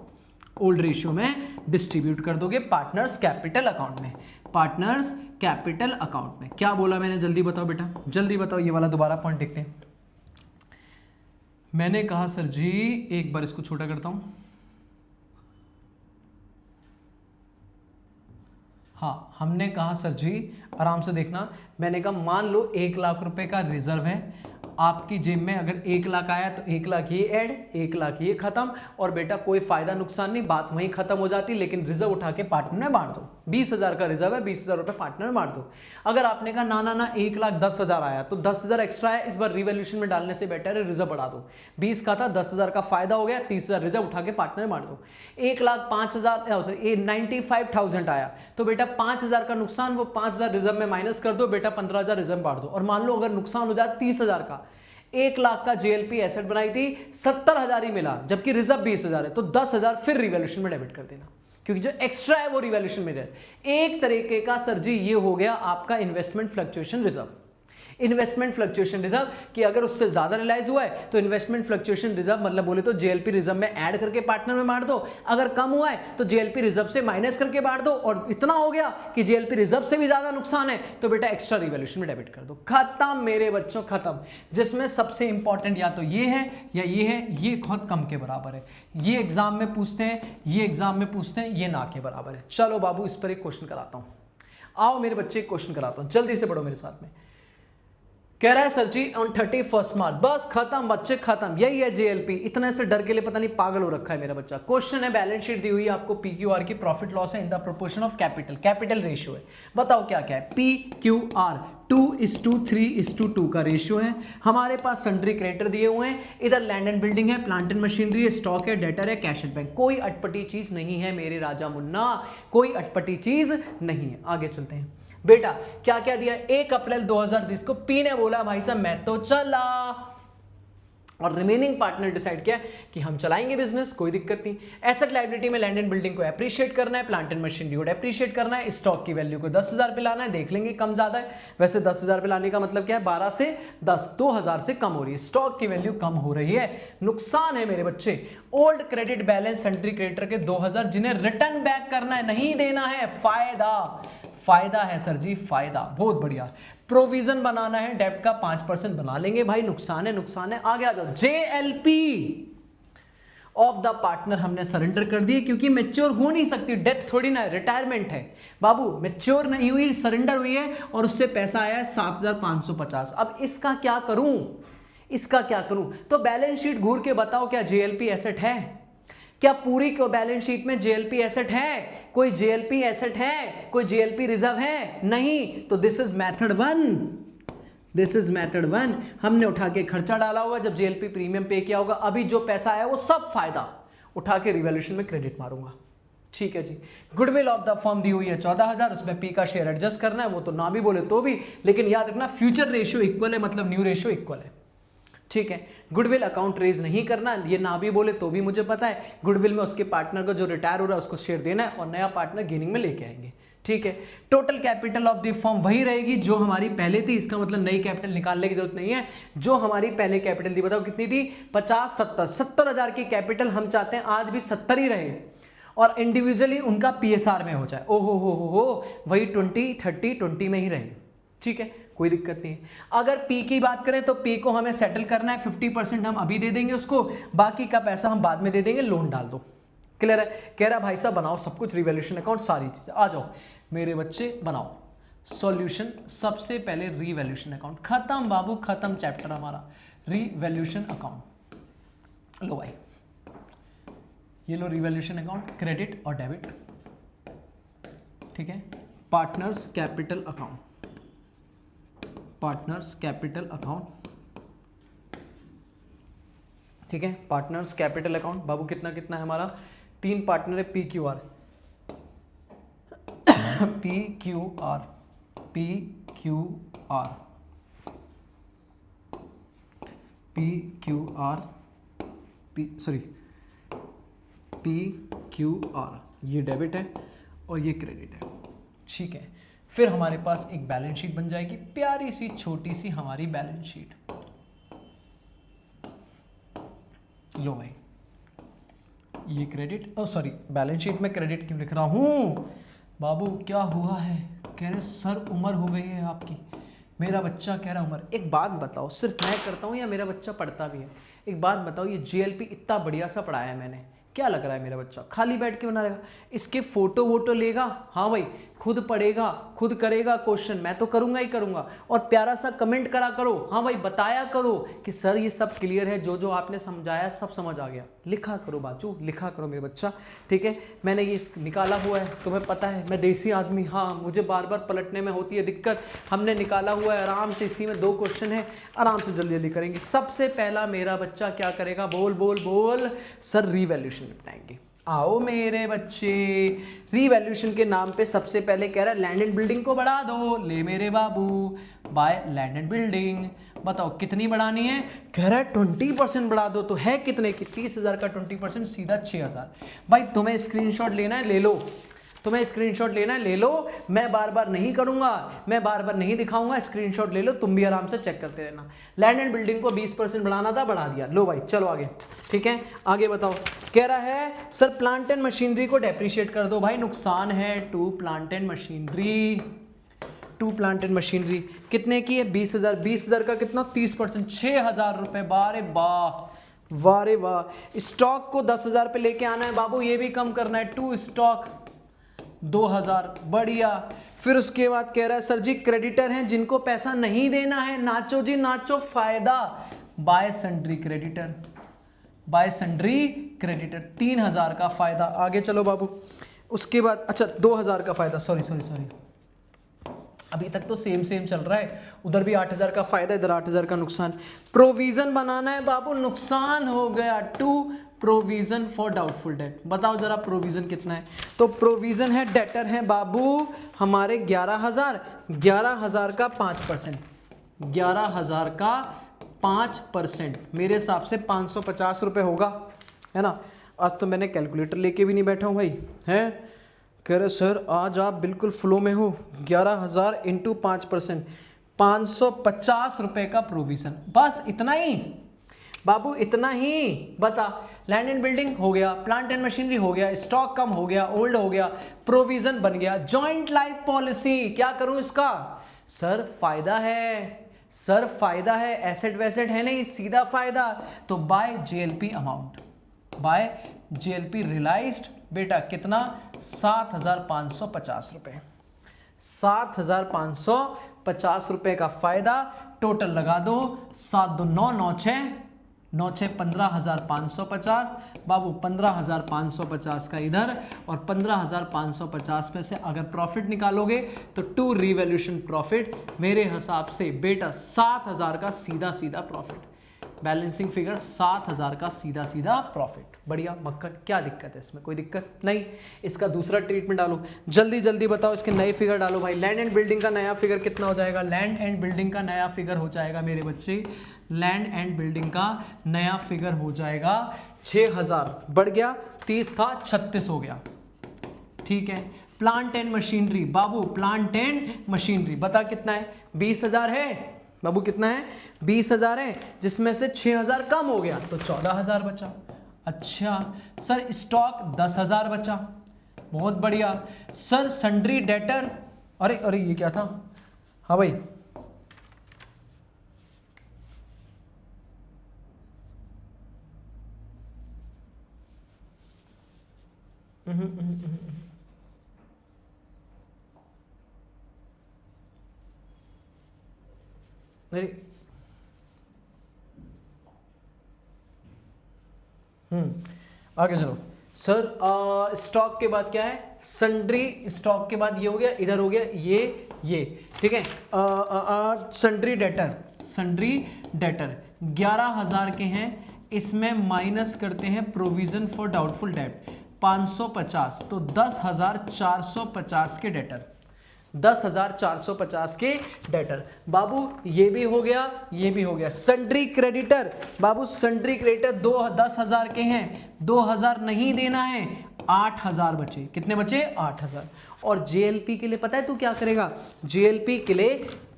ओल्ड रेशियो में डिस्ट्रीब्यूट कर दोगे पार्टनर्स कैपिटल अकाउंट में, पार्टनर्स कैपिटल अकाउंट में। क्या बोला मैंने, जल्दी बताओ बेटा, जल्दी बताओ, ये वाला दोबारा पॉइंट देखते हैं। मैंने कहा सर जी, एक बार इसको छोटा करता हूं। हाँ, हमने कहा सर जी, आराम से देखना, मैंने कहा मान लो 1 लाख रुपए का रिजर्व है आपकी जेब में, अगर 1 लाख आया तो 1 लाख ये ऐड, 1 लाख ये खत्म, और बेटा कोई फायदा नुकसान नहीं, बात वहीं खत्म हो जाती। लेकिन रिजर्व उठा के पार्टनर में बांट दो। 20,000 का रिजर्व है, 20,000 रुपए पार्टनर में बांट दो। अगर आपने कहा ना ना ना 1,10,000 आया तो 10,000 एक्स्ट्रा है, इस बार रिवैल्यूएशन में डालने से बेटर है रिजर्व बढ़ा दो। 20 का था, 10,000 का फायदा हो गया, 30,000 रिजर्व उठा के पार्टनर में बांट दो। 1,05,000 आया तो बेटा 5,000 का नुकसान, वो 5,000 रिजर्व में माइनस कर दो, बेटा 15,000 रिजर्व में बांट दो। और मान लो अगर नुकसान हो जाए 30,000 का, 1 लाख का जेएलपी एसेट बनाई थी, 70,000 ही मिला, जबकि रिजर्व 20,000 है, तो 10,000 फिर रिवैल्यूएशन में डेबिट कर देना, क्योंकि जो एक्स्ट्रा है वो रिवैल्यूएशन में है। एक तरीके का सर जी ये हो गया आपका investment fluctuation reserve. Investment fluctuation reserve कि अगर उससे ज्यादा रियलाइज हुआ है तो इन्वेस्टमेंट फ्लक्चुएशन रिजर्व मतलब बोले तो जेएलपी रिजर्व में ऐड करके पार्टनर में बांट दो, अगर कम हुआ है तो जेएलपी रिजर्व से माइनस करके बांट दो, और इतना हो गया कि जेएलपी रिजर्व से भी ज्यादा नुकसान है तो बेटा एक्स्ट्रा रिवैल्यूएशन में डेबिट कर दो। खत्म मेरे बच्चों, खत्म। जिसमें सबसे इंपॉर्टेंट या तो ये है या ये है, ये बहुत कम के बराबर है, ये एग्जाम में पूछते हैं, ये एग्जाम में पूछते हैं, ये ना के बराबर है। चलो बाबू इस पर एक क्वेश्चन कराता हूं, आओ मेरे बच्चे एक क्वेश्चन कराता हूं, जल्दी से पढ़ो मेरे साथ में। कह रहा है सर जी ऑन 31 मार्च, बस खत्म बच्चे खत्म, यही है जेएलपी। इतने से डर के लिए पता नहीं पागल हो रखा है मेरा बच्चा। क्वेश्चन है, बैलेंस शीट दी हुई है आपको, पीक्यूआर की प्रॉफिट लॉस है in the proportion of capital, capital ratio है। बताओ क्या क्या है। पीक्यूआर 2:3:2 का रेशियो है। हमारे पास सन्ड्री क्रेडिटर दिए हुए हैं, इधर लैंड एंड बिल्डिंग है, प्लांट एंड मशीनरी है, स्टॉक है, डेटर है, कैश एंड बैंक। कोई अटपटी चीज नहीं है मेरे राजा मुन्ना, कोई अटपटी चीज नहीं है। आगे चलते हैं बेटा, क्या क्या दिया। 1 अप्रैल 2020 को पी ने बोला भाई साहब मैं तो चला, और रिमेनिंग पार्टनर डिसाइड किया कि हम चलाएंगे बिजनेस, कोई दिक्कत नहीं। एसेट लायबिलिटी में लैंड एंड बिल्डिंग को एप्रिशिएट करना है, प्लांट एंड मशीनरी को एप्रिशिएट करना है, स्टॉक की वैल्यू को 10,000 पे लाना है, देख लेंगे कम ज्यादा है। वैसे 10,000 पे लाने का मतलब क्या है, 12 से 10, 2,000 से कम हो रही है, स्टॉक की वैल्यू कम हो रही है। नुकसान है मेरे बच्चे, old credit balance sundry creditor के 2,000 जिन्हें रिटर्न बैक करना है, नहीं देना है। फायदा है सर जी, फायदा, बहुत बढ़िया। प्रोविजन बनाना है, डेब्ट का 5% बना लेंगे भाई, नुकसान है नुकसान है। आगे आ जाओ, जेएलपी ऑफ द पार्टनर हमने सरेंडर कर दिए, क्योंकि मैच्योर हो नहीं सकती, डेथ थोड़ी ना है, रिटायरमेंट है बाबू, मैच्योर नहीं हुई, सरेंडर हुई है, और उससे पैसा आया है 7,550। अब इसका क्या करूं, इसका क्या करूं। तो बैलेंस शीट घूर के बताओ, क्या जेएलपी एसेट है, क्या पूरी को बैलेंस शीट में जेएलपी एसेट है, कोई जेएलपी एसेट है, कोई जेएलपी रिजर्व है, नहीं। तो this is method 1, this is method 1। हमने उठा के खर्चा डाला होगा जब जेएलपी प्रीमियम पे किया होगा, अभी जो पैसा आया वो सब फायदा उठा के रिवैल्यूएशन में क्रेडिट मारूंगा। ठीक है जी। गुडविल ऑफ द फर्म दी हुई है 14,000, उसमें पी का शेयर एडजस्ट करना है, वो तो ना भी बोले तो भी, लेकिन याद रखना फ्यूचर रेशियो इक्वल है, मतलब न्यू रेशियो इक्वल है। ठीक है। गुडविल अकाउंट रेज नहीं करना, ये ना भी बोले तो भी मुझे पता है, गुडविल में उसके पार्टनर को जो रिटायर हो रहा है उसको शेयर देना है, और नया पार्टनर गेनिंग में लेके आएंगे। ठीक है। Total capital of the firm वही रहेगी जो हमारी पहले थी, इसका मतलब नई कैपिटल निकालने की जरूरत नहीं है। जो हमारी पहले कैपिटल थी, बताओ कितनी थी, 50, 70,000 की कैपिटल हम चाहते हैं आज भी 70 ही रहे, और इंडिविजुअली उनका पीएसआर में हो जाए। ओहो हो वही 20, 30, 20 में ही रहे। ठीक है, कोई दिक्कत नहीं है। अगर पी की बात करें तो पी को हमें सेटल करना है, 50% हम अभी दे देंगे उसको, बाकी का पैसा हम बाद में दे देंगे, लोन डाल दो। क्लियर है। कह रहा भाई साहब बनाओ सब कुछ, रिवैल्यूएशन अकाउंट सारी चीजें। आ जाओ मेरे बच्चे बनाओ सॉल्यूशन। सबसे पहले रिवैल्यूएशन अकाउंट, खत्म बाबू खत्म चैप्टर हमारा, रिवैल्यूएशन अकाउंट। लो भाई ये लो रिवैल्यूएशन अकाउंट, क्रेडिट और डेबिट। ठीक है। Partners capital account, partners capital account. ठीक है। पार्टनर्स कैपिटल अकाउंट बाबू कितना कितना है हमारा, 3 पार्टनर है, P Q R, P Q R, P Q R, P Q R, P Q R, ये डेबिट है और ये क्रेडिट है। ठीक है। फिर हमारे पास एक बैलेंस शीट बन जाएगी, प्यारी सी छोटी सी हमारी बैलेंस शीट। लो भाई ये क्रेडिट, सॉरी बैलेंस शीट में क्रेडिट क्यों लिख रहा हूं बाबू, क्या हुआ है। कह रहे सर उम्र हो गई है आपकी, मेरा बच्चा कह रहा उम्र। एक बात बताओ, सिर्फ मैं करता हूं या मेरा बच्चा पढ़ता भी है। एक बात बताओ, ये जीएलपी इतना बढ़िया सा पढ़ाया है मैंने, क्या लग रहा है मेरा बच्चा खाली बैठ के बना रहेगा? इसके फोटो वोटो लेगा, हाँ भाई, खुद पढ़ेगा, खुद करेगा क्वेश्चन, मैं तो करूंगा ही करूंगा, और प्यारा सा कमेंट करा करो, हाँ भाई बताया करो कि सर ये सब क्लियर है, जो जो आपने समझाया सब समझ आ गया। लिखा करो बाचू, लिखा करो मेरे बच्चा, ठीक है। मैंने ये निकाला हुआ है, तुम्हें पता है मैं देसी आदमी, हाँ मुझे बार बार पलटने में होती है दिक्कत। हमने निकाला हुआ है आराम से, इसी में 2 क्वेश्चन है, आराम से जल्दी जल्दी करेंगे। सबसे पहला मेरा बच्चा क्या करेगा, बोल बोल बोल, सर रीवैल्यूएशन निपटाएंगे। आओ मेरे बच्चे, रीवैल्यूएशन के नाम पे सबसे पहले कह रहा है लैंड एंड बिल्डिंग को बढ़ा दो, ले मेरे बाबू, बाय लैंड एंड बिल्डिंग। बताओ कितनी बढ़ानी है, कह रहा है 20% बढ़ा दो, तो है कितने की 30,000 का 20% सीधा 6,000। भाई तुम्हें स्क्रीनशॉट लेना है ले लो, तुम्हें स्क्रीनशॉट लेना है ले लो, मैं बार बार नहीं करूंगा, मैं बार बार नहीं दिखाऊंगा, स्क्रीनशॉट ले लो, तुम भी आराम से चेक करते रहना। लैंड एंड बिल्डिंग को 20% बढ़ाना था, बढ़ा दिया, लो भाई चलो आगे, ठीक है। आगे बताओ, कह रहा है सर प्लांट एंड मशीनरी को डेप्रिशिएट कर दो, भाई नुकसान है to plant and machinery, to plant and machinery कितने की है, 20,000, 20,000 का कितना 30%, 6,000 रुपए, बारे वाह वारे वाह। स्टॉक को 10,000 पे लेके आना है बाबू, ये भी कम करना है, टू स्टॉक 2,000, बढ़िया। फिर उसके बाद कह रहा है सर जी क्रेडिटर हैं जिनको पैसा नहीं देना है, नाचो जी नाचो, फायदा bye sundry creditor, bye sundry creditor 3,000 का फायदा। आगे चलो बाबू, उसके बाद अच्छा 2,000 का फायदा, सॉरी अभी तक तो सेम चल रहा है, उधर भी 8,000 का फायदा, इधर 8,000 का नुकसान। प्रोविजन बनाना है बाबू, नुकसान हो गया to provision for doubtful debt. बताओ जरा प्रोविजन कितना है, तो प्रोविजन है, डेटर है बाबू हमारे 11,000, 11,000 का 5%, 11,000 का 5% मेरे हिसाब से 550 रुपये होगा, है ना। आज तो मैंने कैलकुलेटर लेके भी नहीं बैठा हूँ भाई, हैं। कह रहे सर आज आप बिल्कुल फ्लो में हो, 11,000 इंटू 5%, 550 रुपये का प्रोविजन, बस इतना ही बाबू, इतना ही। बता, लैंड एंड बिल्डिंग हो गया, प्लांट एंड मशीनरी हो गया, स्टॉक कम हो गया, ओल्ड हो गया, प्रोविजन बन गया, जॉइंट लाइफ पॉलिसी क्या करूं इसका, सर फायदा है, सर फायदा है, एसेट वैसेट है नहीं, सीधा फायदा, तो by GLP amount, by GLP realised बेटा कितना 7,550 रुपये, 7,550 रुपये का फायदा, टोटल लगा दो 7 2 9 9 6 9 6 15,550 बाबू, 15,550 का इधर, और 15,550 में से अगर प्रॉफिट निकालोगे तो टू रिवैल्यूएशन प्रॉफिट मेरे हिसाब से बेटा 7,000 का सीधा सीधा प्रॉफिट, बैलेंसिंग फिगर 7,000 का सीधा सीधा प्रॉफिट। बढ़िया मक्खन, क्या दिक्कत है इसमें, कोई दिक्कत नहीं। इसका दूसरा ट्रीटमेंट डालो, जल्दी जल्दी बताओ, इसके नए फिगर डालो भाई। लैंड एंड बिल्डिंग का नया फिगर कितना हो जाएगा, लैंड एंड बिल्डिंग का नया फिगर हो जाएगा मेरे बच्चे, लैंड एंड बिल्डिंग का नया फिगर हो जाएगा 6,000, बढ़ गया 30 था 36 हो गया, ठीक है। Plant and machinery Babu, plant and machinery बता कितना है, 20,000 है बाबू, कितना है 20,000 है, जिसमें से 6,000 कम हो गया तो 14,000 बचा। अच्छा सर स्टॉक 10,000 बचा, बहुत बढ़िया। सर सन्ड्री डेटर, अरे अरे ये क्या था, हाँ भाई मेरी आगे चलो सर। स्टॉक के बाद क्या है, सन्ड्री, स्टॉक के बाद ये हो गया, इधर हो गया ये ठीक है। सन्ड्री डेटर, सन्ड्री डेटर 11,000 के हैं, इसमें माइनस करते हैं प्रोविजन फॉर डाउटफुल डेट 550, तो 10,450 के डेटर, 10,450 के डेटर बाबू, ये भी हो गया, ये भी हो गया। सन्ड्री क्रेडिटर बाबू, सन्ड्री क्रेडिटर 10,000 के हैं, 2,000 नहीं देना है, 8,000 बचे, कितने बचे 8,000। और जेएलपी के लिए पता है तू क्या करेगा, जेएलपी के लिए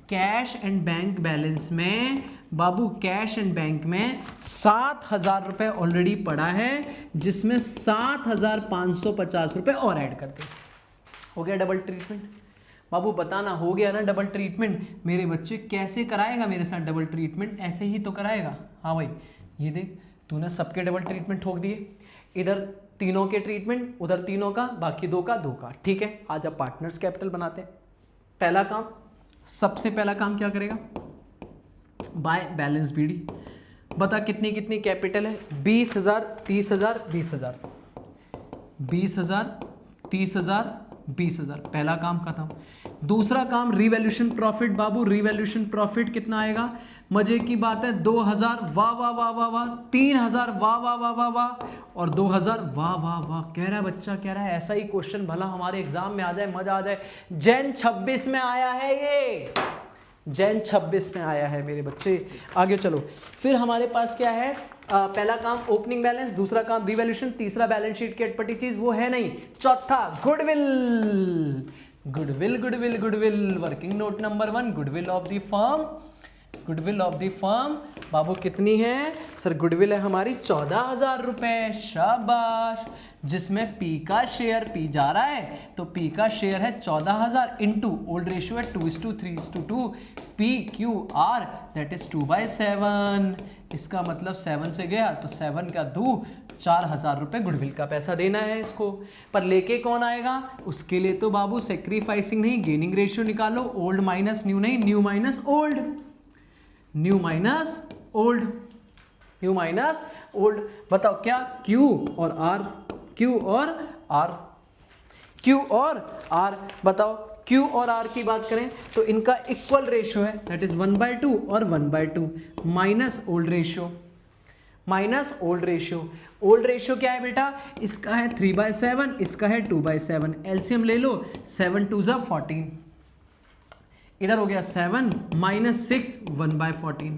कैश एंड बैंक बैलेंस में बाबू, कैश एंड बैंक में 7,000 रुपये ऑलरेडी पड़ा है, जिसमें 7,550 रुपये और ऐड करते, हो गया डबल ट्रीटमेंट। बाबू बताना हो गया ना डबल ट्रीटमेंट, मेरे बच्चे कैसे कराएगा मेरे साथ डबल ट्रीटमेंट, ऐसे ही तो कराएगा, हाँ भाई ये देख, तूने सबके डबल ट्रीटमेंट ठोक दिए, इधर तीनों के ट्रीटमेंट, उधर तीनों का, बाकी दो का। ठीक है, आज आप पार्टनर्स कैपिटल बनाते हैं। पहला काम, सबसे पहला काम क्या करेगा, बाय बैलेंस बीडी। बता कितनी कितनी कैपिटल है, 20,000, 30,000, 20,000, 20,000, 30,000, 20,000। पहला काम खत्म। दूसरा काम रिवैल्यूएशन प्रॉफिट। बाबू रिवैल्यूएशन प्रॉफिट कितना आएगा, मजे की बात है 2,000, वाह वाह वाह वाह वाह, 3,000, वाह वाह वाह वाह वाह, और 2,000, वाह वाह वाह। कह रहा है बच्चा, कह रहा है ऐसा ही क्वेश्चन भला हमारे एग्जाम में आ जाए, मजा आ जाए। जैन 26 में आया है ये, जैन 26 में आया है मेरे बच्चे। आगे चलो, फिर हमारे पास क्या है, पहला काम ओपनिंग बैलेंस, दूसरा काम रिवैल्यूएशन, तीसरा बैलेंस शीट की अटपटी चीज वो है नहीं, चौथा goodwill. Goodwill goodwill goodwill, working note number 1, goodwill of the firm, goodwill of the firm. बाबू कितनी है सर, गुडविल है हमारी 14,000 रुपए, शाबाश। जिसमें पी का शेयर, पी जा रहा है तो पी का शेयर है 14,000 इंटू ओल्ड रेशियो है 2:3:2, P Q R that is 2/7। इसका मतलब 7 से गया तो 7 का 2, 4,000 रुपये गुडविल का पैसा देना है इसको। पर लेके कौन आएगा, उसके लिए तो बाबू सेक्रीफाइसिंग नहीं, गेनिंग रेशियो निकालो, ओल्ड माइनस न्यू नहीं, new minus old, new minus old, new minus old. बताओ क्या, क्यू और आर, क्यू और आर, क्यू और आर। बताओ क्यू और आर की बात करें तो इनका इक्वल रेशियो है, दैट इज 1/2 और 1/2, minus old ratio, minus old ratio. Old ratio क्या है बेटा, इसका है 3/7, इसका है 2/7। एलसीएम ले लो, 7 2 जा 14, इधर हो गया 7 माइनस 6, 1/14।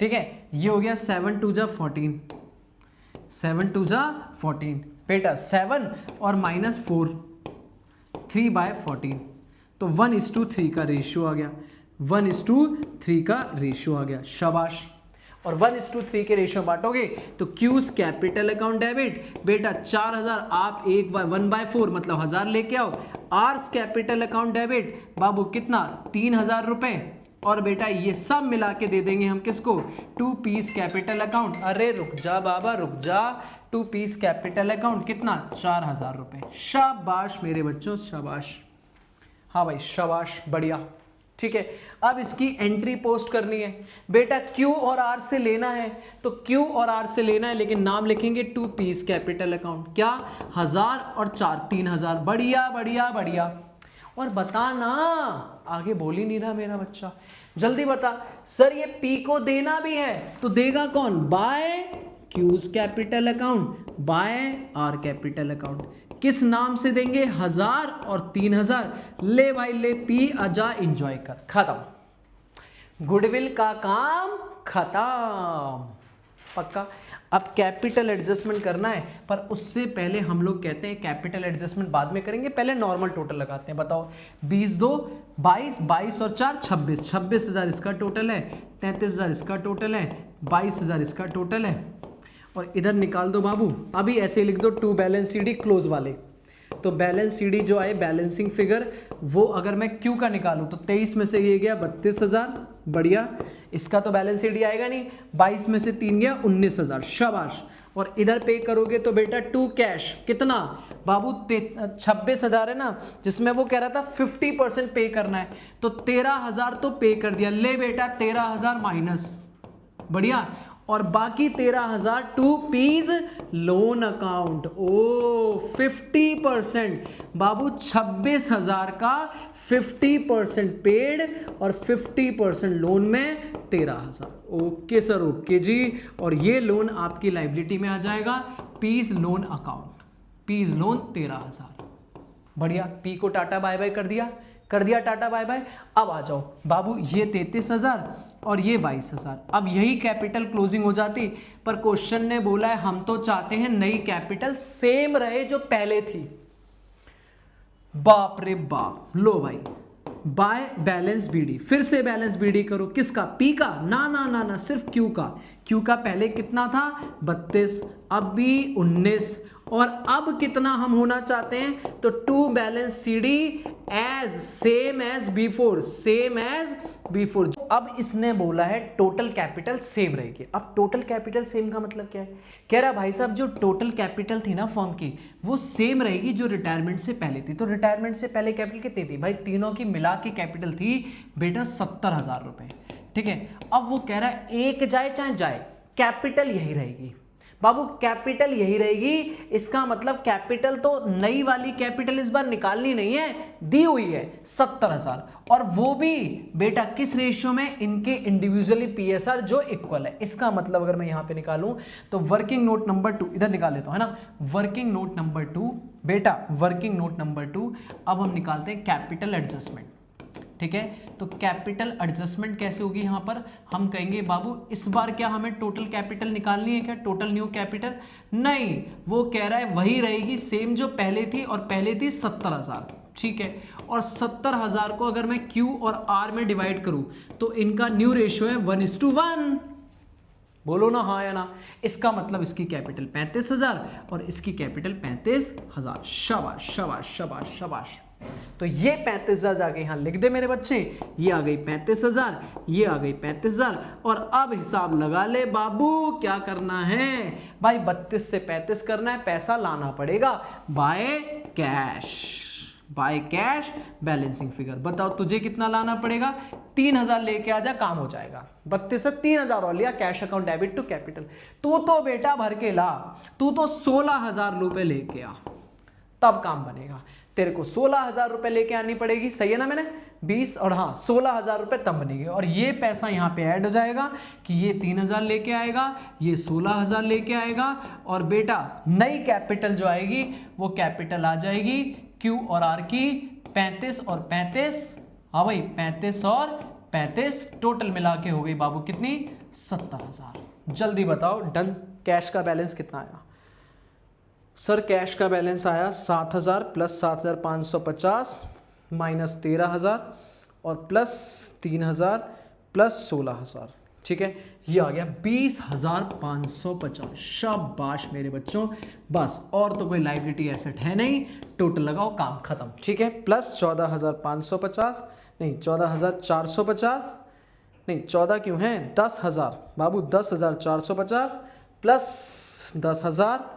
ठीक है, ये हो गया 7 2 जा 14, 7 2 जा 14। बेटा 7 और माइनस 4, 3/14, तो 1:3 का रेशियो आ गया, 1:3 का रेशियो आ गया, शाबाश। और 1:3 के रेशियो बांटोगे तो क्यूज कैपिटल अकाउंट डेबिट, बेटा 4,000 आप 1/4 मतलब 1,000 लेके आओ। आर्स कैपिटल अकाउंट डेबिट बाबू कितना, 3,000 रुपए, और बेटा ये सब मिला के दे देंगे हम किसको, 2 पीस कैपिटल अकाउंट। अरे रुक जा बाबा रुक जा, 2 पीस कैपिटल अकाउंट कितना, 4,000 रुपए। शाबाश मेरे बच्चों, शाबाश। हाँ भाई शाबाश, बढ़िया। ठीक है, अब इसकी एंट्री पोस्ट करनी है। बेटा क्यू और आर से लेना है तो क्यू और आर से लेना है, लेकिन नाम लिखेंगे 2 पीस कैपिटल अकाउंट। क्या, 1,000 और 4, 3,000। बढ़िया बढ़िया बढ़िया। और बता ना, आगे बोल ही नहीं रहा मेरा बच्चा, जल्दी बता। सर ये पी को देना भी है तो देगा कौन, by Q's capital account, by R capital account. किस नाम से देंगे, 1,000 और 3,000। ले भाई ले, पी आजा एंजॉय कर, खत्म। गुडविल का काम खत्म, पक्का। अब कैपिटल एडजस्टमेंट करना है, पर उससे पहले हम लोग कहते हैं कैपिटल एडजस्टमेंट बाद में करेंगे, पहले नॉर्मल टोटल लगाते हैं। बताओ 20 2 22, 22 और 4 26, 26,000 इसका टोटल है, 33,000 इसका टोटल है, 22,000 इसका टोटल है, और इधर निकाल दो बाबू। अभी ऐसे लिख दो 2 बैलेंस सीडी क्लोज वाले, तो बैलेंस सीडी जो आए बैलेंसिंग फिगर, वो अगर मैं क्यू का निकालूं तो 23 में से ये गया 32,000, बढ़िया। इसका तो बैलेंस सीडी आएगा नहीं, 22 में से 3 गया 19,000, शाबाश। और इधर पे करोगे तो बेटा 2 कैश कितना बाबू, 26,000 है ना, जिसमें वो कह रहा था 50% पे करना है, तो 13,000 तो पे कर दिया। ले बेटा 13,000 माइनस, बढ़िया। और बाकी 13,000 2 पीज लोन अकाउंट। ओ 50% बाबू, 26,000 का 50% पेड और 50% लोन में 13,000। ओके सर, ओके जी। और ये लोन आपकी लाइबिलिटी में आ जाएगा, P's loan account, P's loan 13,000, बढ़िया। पी को टाटा बाय बाय कर दिया, कर दिया टाटा बाय बाय। अब आ जाओ बाबू, ये 33,000 और ये 22,000। अब यही कैपिटल क्लोजिंग हो जाती, पर क्वेश्चन ने बोला है हम तो चाहते हैं नई कैपिटल सेम रहे जो पहले थी। बाप रे बाप, लो भाई, बाय बैलेंस बीडी, फिर से बैलेंस बीडी करो। किसका, पी का, ना ना ना ना, सिर्फ क्यू का। क्यू का पहले कितना था, 32, अब भी 19, और अब कितना हम होना चाहते हैं, तो to balance CD as same as before, same as before. अब इसने बोला है टोटल कैपिटल सेम रहेगी। अब टोटल कैपिटल सेम का मतलब क्या है, कह रहा भाई साहब जो टोटल कैपिटल थी ना फर्म की वो सेम रहेगी जो रिटायरमेंट से पहले थी। तो रिटायरमेंट से पहले कैपिटल कितनी थी भाई, तीनों की मिला के कैपिटल थी बेटा 70,000 रुपए, ठीक है। अब वो कह रहा है एक जाए चाहे जाए कैपिटल यही रहेगी बाबू, कैपिटल यही रहेगी। इसका मतलब कैपिटल तो नई वाली कैपिटल इस बार निकालनी नहीं है, दी हुई है 70,000, और वो भी बेटा किस रेशियो में, इनके इंडिविजुअली PSR जो इक्वल है। इसका मतलब अगर मैं यहां पे निकालूं तो वर्किंग नोट नंबर 2 इधर निकाल लेता हूं, है ना, वर्किंग नोट नंबर 2 बेटा, वर्किंग नोट नंबर 2। अब हम निकालते हैं कैपिटल एडजस्टमेंट, ठीक है। तो कैपिटल एडजस्टमेंट कैसे होगी, यहां पर हम कहेंगे बाबू इस बार क्या हमें टोटल कैपिटल निकालनी है क्या, टोटल न्यू कैपिटल नहीं, वो कह रहा है वही रहेगी सेम जो पहले थी, और पहले थी 70,000, ठीक है। और 70,000 को अगर मैं Q और R में डिवाइड करूं तो इनका न्यू रेशियो है 1:1, बोलो ना हाँ या ना। इसका मतलब इसकी कैपिटल 35,000 और इसकी कैपिटल 35,000। शाबाश शाबाश शाबाश शाबाश। तो ये 35,000 जाके यहां लिख दे मेरे बच्चे, ये आ गई 35,000, ये आ गई 35,000। और अब हिसाब लगा ले बाबू, क्या करना है भाई, 32 से 35 करना है, पैसा लाना पड़ेगा by cash, by cash balancing figure. बताओ तुझे कितना लाना पड़ेगा, 3,000 लेके आ जा, काम हो जाएगा। 32 से 3,000 और लिया, cash account debit to capital. तू तो बेटा भर के ला, तू तो 16,000 रुपए लेके आ, तब काम बनेगा। तेरे को 16,000 रुपए लेके आनी पड़ेगी, सही है ना, मैंने 20 और हाँ 16,000 रुपए तब बनेगी। और ये पैसा यहाँ पे ऐड हो जाएगा कि ये 3,000 लेके आएगा, ये 16,000 लेके आएगा, और बेटा नई कैपिटल जो आएगी वो कैपिटल आ जाएगी Q और R की 35 और 35, हाँ भाई 35 और 35, टोटल मिला के हो गई बाबू कितनी, 70,000। जल्दी बताओ डन। कैश का बैलेंस कितना आया सर, कैश का बैलेंस आया 7,000 प्लस 7,550 माइनस 13,000 और प्लस 3,000 प्लस 16,000, ठीक है। ये आ गया 20,550। शाबाश मेरे बच्चों, बस और तो कोई लायबिलिटी एसेट है नहीं, टोटल लगाओ काम खत्म, ठीक है। प्लस 14,550 नहीं 14,450 नहीं 14 क्यों है 10,000 बाबू, 10,450 प्लस 10,000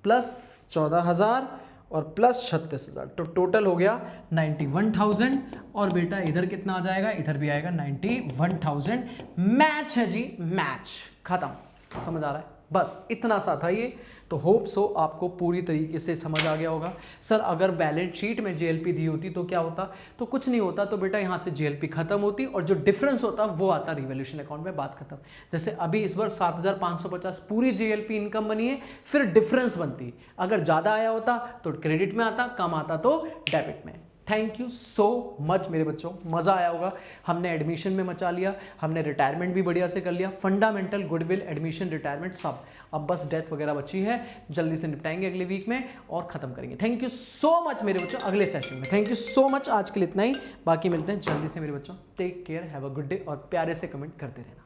प्लस 14,000 और प्लस 36,000, तो टोटल हो गया 91,000। और बेटा इधर कितना आ जाएगा, इधर भी आएगा 91,000। मैच है जी, मैच खत्म। समझ आ रहा है, बस इतना सा था ये। तो होप सो आपको पूरी तरीके से समझ आ गया होगा। सर अगर बैलेंस शीट में JLP दी होती तो क्या होता, तो कुछ नहीं होता, तो बेटा यहाँ से JLP खत्म होती और जो डिफरेंस होता वो आता रिवॉल्यूशन अकाउंट में, बात खत्म। जैसे अभी इस बार 7,550 पूरी JLP इनकम बनी है, फिर डिफरेंस बनती, अगर ज़्यादा आया होता तो क्रेडिट में आता, कम आता तो डेबिट में। थैंक यू सो मच मेरे बच्चों, मज़ा आया होगा। हमने एडमिशन में मचा लिया, हमने रिटायरमेंट भी बढ़िया से कर लिया, फंडामेंटल, गुडविल, एडमिशन, रिटायरमेंट सब। अब बस डेथ वगैरह बची है, जल्दी से निपटाएंगे अगले वीक में और ख़त्म करेंगे। थैंक यू सो मच मेरे बच्चों, अगले सेशन में। थैंक यू सो मच, आज के लिए इतना ही, बाकी मिलते हैं जल्दी से मेरे बच्चों। Take care, have a good day, और प्यारे से कमेंट करते रहना।